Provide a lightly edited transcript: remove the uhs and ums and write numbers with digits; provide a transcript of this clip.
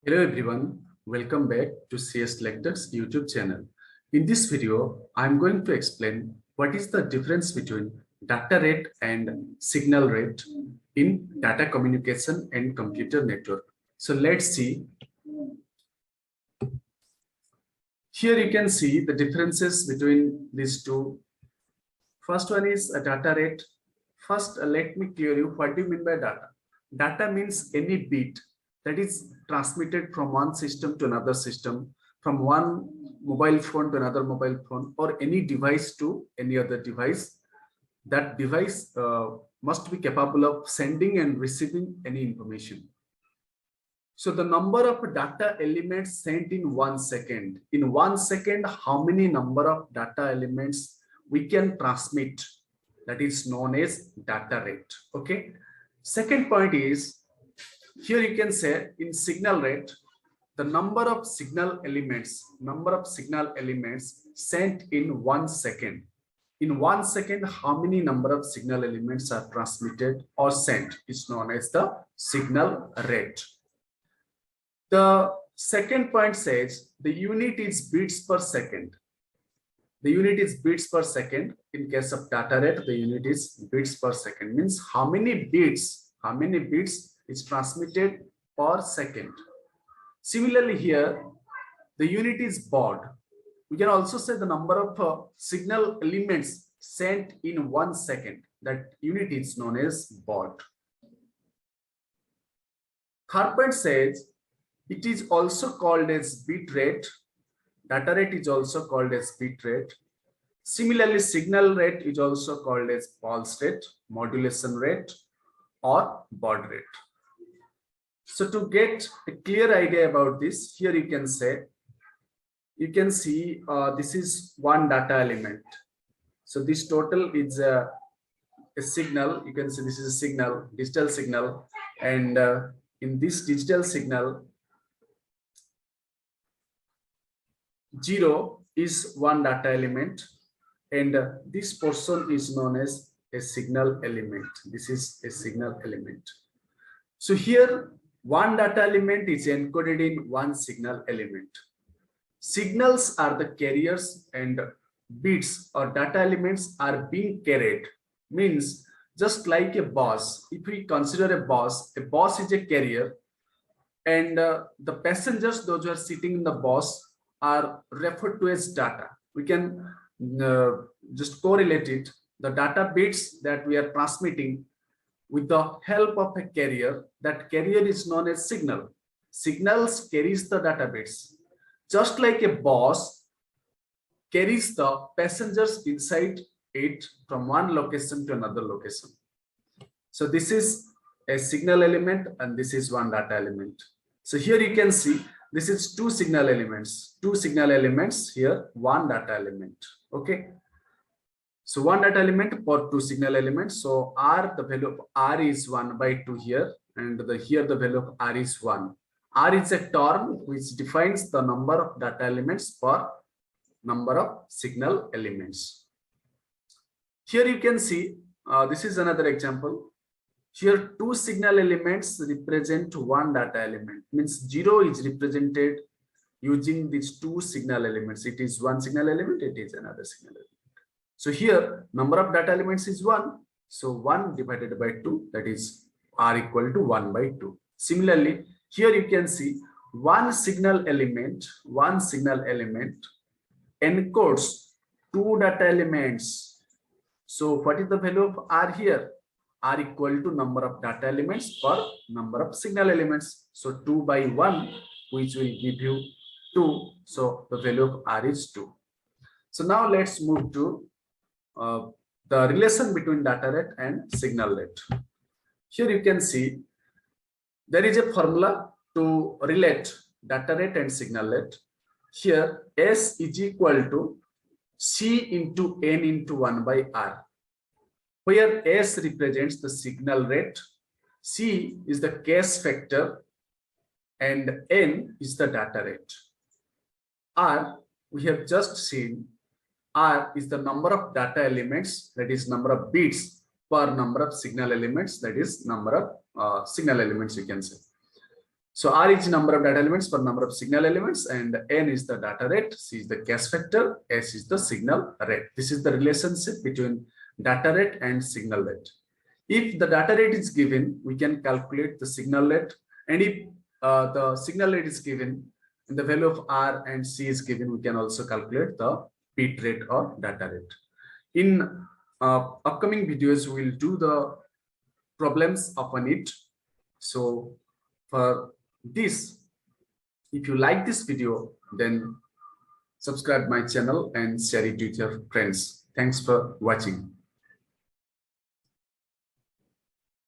Hello everyone, welcome back to CS Lectalks YouTube channel. In this video, I'm going to explain what is the difference between data rate and signal rate in data communication and computer network. So let's see. Here you can see the differences between these two. First one is a data rate. First, let me clear you what do you mean by data. Data means any bit that is transmitted from one system to another system, from one mobile phone to another mobile phone, or any device to any other device. That device must be capable of sending and receiving any information. So the number of data elements sent in 1 second. In 1 second, how many number of data elements we can transmit? That is known as data rate. Okay. Second point is, here you can say in signal rate, the number of signal elements sent in 1 second. In 1 second, how many number of signal elements are transmitted or sent is known as the signal rate. The second point says the unit is bits per second. The unit is bits per second. In case of data rate, the unit is bits per second. Means how many bits is transmitted per second. Similarly here, the unit is baud. We can also say the number of signal elements sent in 1 second. That unit is known as baud. Third point says it is also called as bit rate. Data rate is also called as bit rate. Similarly, signal rate is also called as pulse rate, modulation rate, or baud rate. So to get a clear idea about this, here you can see this is one data element. So this total is a signal. You can see this is a signal, digital signal, and in this digital signal, 0 is one data element, and this portion is known as a signal element. This is a signal element. So here one data element is encoded in one signal element. Signals are the carriers and bits or data elements are being carried. Means just like a bus. If we consider a bus is a carrier, and the passengers, those who are sitting in the bus, are referred to as data. We can just correlate it. The data bits that we are transmitting with the help of a carrier, that carrier is known as signal. Signals carries the data bits. Just like a bus carries the passengers inside it from one location to another location. So this is a signal element and this is one data element. So here you can see this is two signal elements here, one data element. Okay. So one data element for two signal elements. So R, the value of R is 1/2 here, and here the value of R is 1. R is a term which defines the number of data elements per number of signal elements. Here you can see, this is another example. Here two signal elements represent one data element. Means 0 is represented using these two signal elements. It is one signal element, it is another signal element. So here number of data elements is 1. So 1 divided by 2, that is R equal to 1/2. Similarly, here you can see one signal element encodes two data elements. So what is the value of R here? R equal to number of data elements per number of signal elements. So 2/1, which will give you 2. So the value of R is 2. So now let's move to the relation between data rate and signal rate. Here you can see there is a formula to relate data rate and signal rate. Here S is equal to C into N into 1/R, where S represents the signal rate, C is the case factor, and N is the data rate. R, we have just seen, R is the number of data elements, that is number of bits per number of signal elements, that is number of signal elements, you can say. So R is number of data elements per number of signal elements, and N is the data rate, C is the cache factor, S is the signal rate. This is the relationship between data rate and signal rate. If the data rate is given, we can calculate the signal rate, and if the signal rate is given and the value of R and C is given, we can also calculate the bit rate or data rate. In upcoming videos, we will do the problems upon it. So for this, if you like this video, then subscribe my channel and share it with your friends. Thanks for watching.